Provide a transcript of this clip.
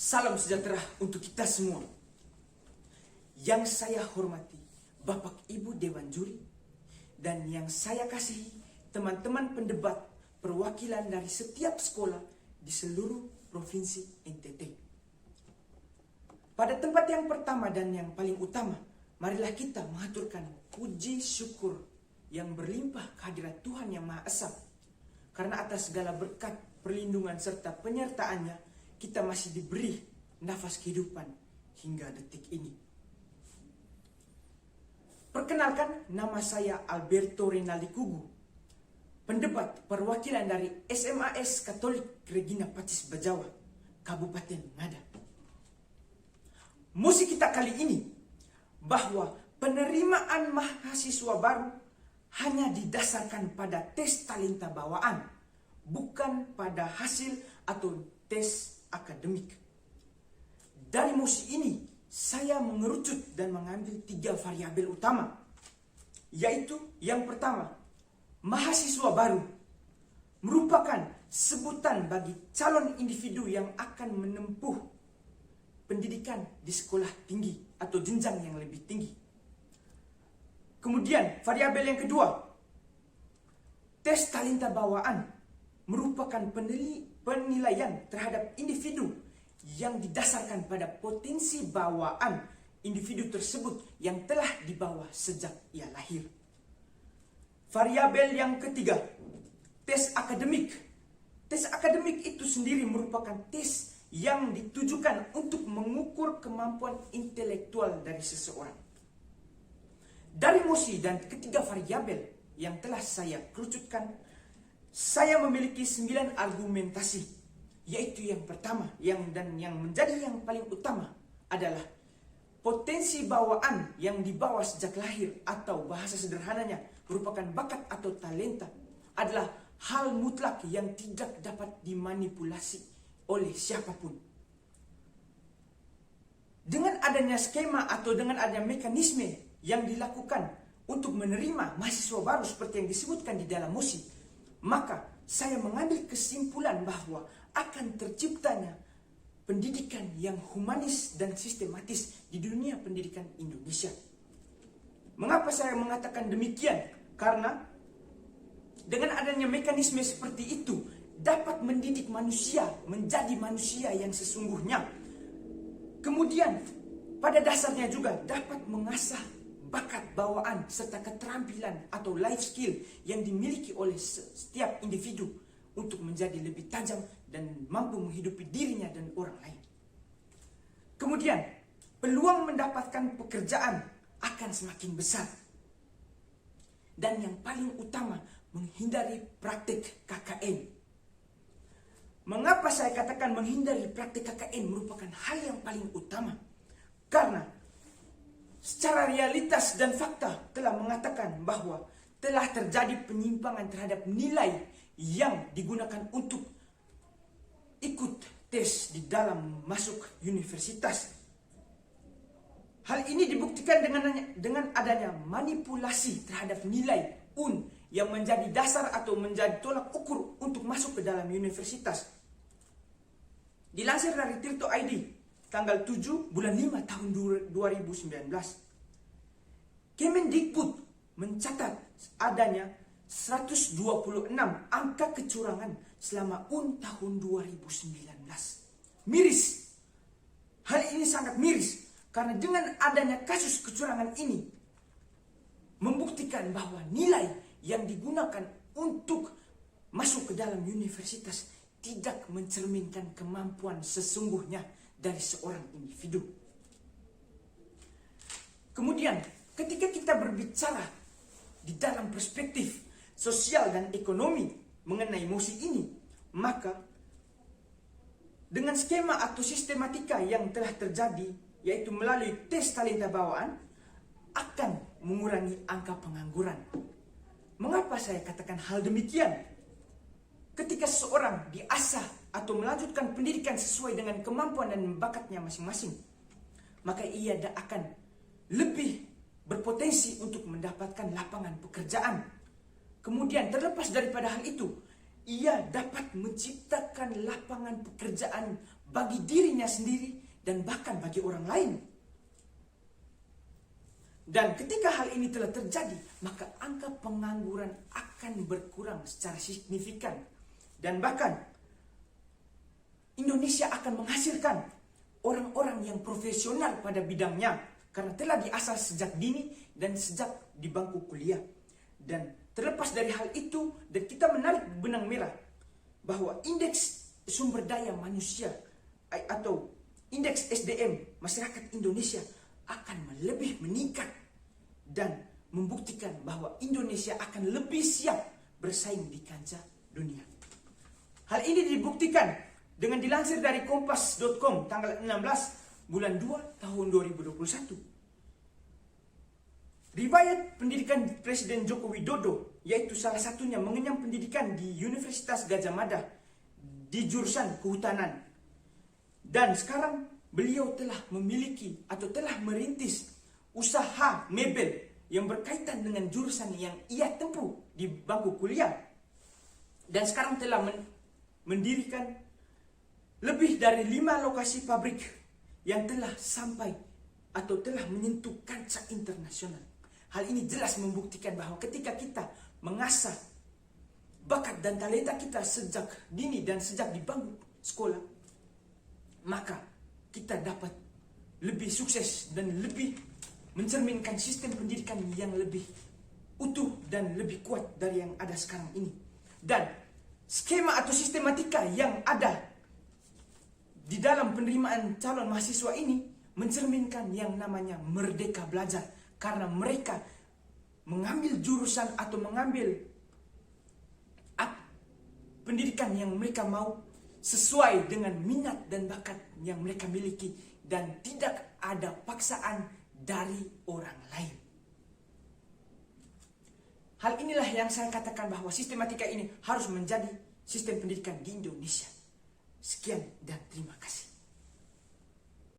Salam sejahtera untuk kita semua. Yang saya hormati Bapak Ibu Dewan Juri, dan yang saya kasihi teman-teman pendebat perwakilan dari setiap sekolah di seluruh Provinsi NTT. Pada tempat yang pertama dan yang paling utama, marilah kita mengaturkan puji syukur yang berlimpah kehadirat Tuhan Yang Maha Esa. Karena atas segala berkat, perlindungan serta penyertaannya, kita masih diberi nafas kehidupan hingga detik ini. Perkenalkan, nama saya Alberto Renaldi Kugu, pendebat perwakilan dari SMAS Katolik Regina Pacis Bajawa, Kabupaten Ngada. Musik kita kali ini bahwa penerimaan mahasiswa baru hanya didasarkan pada tes talenta bawaan, bukan pada hasil atau tes akademik. Dari musik ini, saya mengerucut dan mengambil 3 variabel utama, yaitu yang pertama, mahasiswa baru merupakan sebutan bagi calon individu yang akan menempuh pendidikan di sekolah tinggi atau jenjang yang lebih tinggi. Kemudian variabel yang kedua, tes talenta bawaan merupakan penilaian terhadap individu yang didasarkan pada potensi bawaan individu tersebut yang telah dibawa sejak ia lahir. Variabel yang ketiga, tes akademik. Tes akademik itu sendiri merupakan tes yang ditujukan untuk mengukur kemampuan intelektual dari seseorang. Dari musik dan ketiga variabel yang telah saya kerucutkan, saya memiliki 9 argumentasi, yaitu yang pertama yang menjadi yang paling utama adalah potensi bawaan yang dibawa sejak lahir, atau bahasa sederhananya merupakan bakat atau talenta, adalah hal mutlak yang tidak dapat dimanipulasi oleh siapapun. Dengan adanya skema atau dengan adanya mekanisme yang dilakukan untuk menerima mahasiswa baru seperti yang disebutkan di dalam musik, maka saya mengambil kesimpulan bahwa akan terciptanya pendidikan yang humanis dan sistematis di dunia pendidikan Indonesia. Mengapa saya mengatakan demikian? Karena dengan adanya mekanisme seperti itu dapat mendidik manusia menjadi manusia yang sesungguhnya. Kemudian pada dasarnya juga dapat mengasah bakat bawaan serta keterampilan atau life skill yang dimiliki oleh setiap individu untuk menjadi lebih tajam dan mampu menghidupi dirinya dan orang lain. Kemudian, peluang mendapatkan pekerjaan akan semakin besar. Dan yang paling utama, menghindari praktik KKN. Mengapa saya katakan menghindari praktik KKN merupakan hal yang paling utama? Karena secara realitas dan fakta telah mengatakan bahwa telah terjadi penyimpangan terhadap nilai yang digunakan untuk ikut tes di dalam masuk universitas. Hal ini dibuktikan dengan adanya manipulasi terhadap nilai UN yang menjadi dasar atau menjadi tolak ukur untuk masuk ke dalam universitas. Dilansir dari Tirto ID, tanggal 7 bulan 5 tahun 2019. Kemendikbud mencatat adanya 126 angka kecurangan selama tahun 2019. Miris. Hal ini sangat miris karena dengan adanya kasus kecurangan ini membuktikan bahwa nilai yang digunakan untuk masuk ke dalam universitas tidak mencerminkan kemampuan sesungguhnya dari seorang individu. Kemudian, ketika kita berbicara di dalam perspektif sosial dan ekonomi mengenai musik ini, maka dengan skema atau sistematika yang telah terjadi, yaitu melalui tes talenta bawaan, akan mengurangi angka pengangguran. Mengapa saya katakan hal demikian? Ketika seseorang diasah atau melanjutkan pendidikan sesuai dengan kemampuan dan bakatnya masing-masing, maka ia akan lebih berpotensi untuk mendapatkan lapangan pekerjaan. Kemudian terlepas daripada hal itu, ia dapat menciptakan lapangan pekerjaan bagi dirinya sendiri dan bahkan bagi orang lain. Dan ketika hal ini telah terjadi, maka angka pengangguran akan berkurang secara signifikan. Dan bahkan Indonesia akan menghasilkan orang-orang yang profesional pada bidangnya karena telah diasah sejak dini dan sejak di bangku kuliah. Dan terlepas dari hal itu, dan kita menarik benang merah bahwa indeks sumber daya manusia atau indeks SDM masyarakat Indonesia akan lebih meningkat dan membuktikan bahwa Indonesia akan lebih siap bersaing di kancah dunia. Hal ini dibuktikan dengan dilansir dari kompas.com tanggal 16 bulan 2 tahun 2021. Riwayat pendidikan Presiden Joko Widodo, yaitu salah satunya mengenyam pendidikan di Universitas Gadjah Mada di jurusan kehutanan. Dan sekarang beliau telah memiliki atau telah merintis usaha mebel yang berkaitan dengan jurusan yang ia tempuh di bangku kuliah. Dan sekarang telah mendirikan lebih dari 5 lokasi pabrik yang telah sampai atau telah menyentuh kancah internasional. Hal ini jelas membuktikan bahwa ketika kita mengasah bakat dan talenta kita sejak dini dan sejak di bangku sekolah, maka kita dapat lebih sukses dan lebih mencerminkan sistem pendidikan yang lebih utuh dan lebih kuat dari yang ada sekarang ini. Dan skema atau sistematika yang ada di dalam penerimaan calon mahasiswa ini mencerminkan yang namanya merdeka belajar. Karena mereka mengambil jurusan atau mengambil pendidikan yang mereka mau sesuai dengan minat dan bakat yang mereka miliki. Dan tidak ada paksaan dari orang lain. Hal inilah yang saya katakan bahwa sistematika ini harus menjadi sistem pendidikan di Indonesia. Sekian dan terima kasih.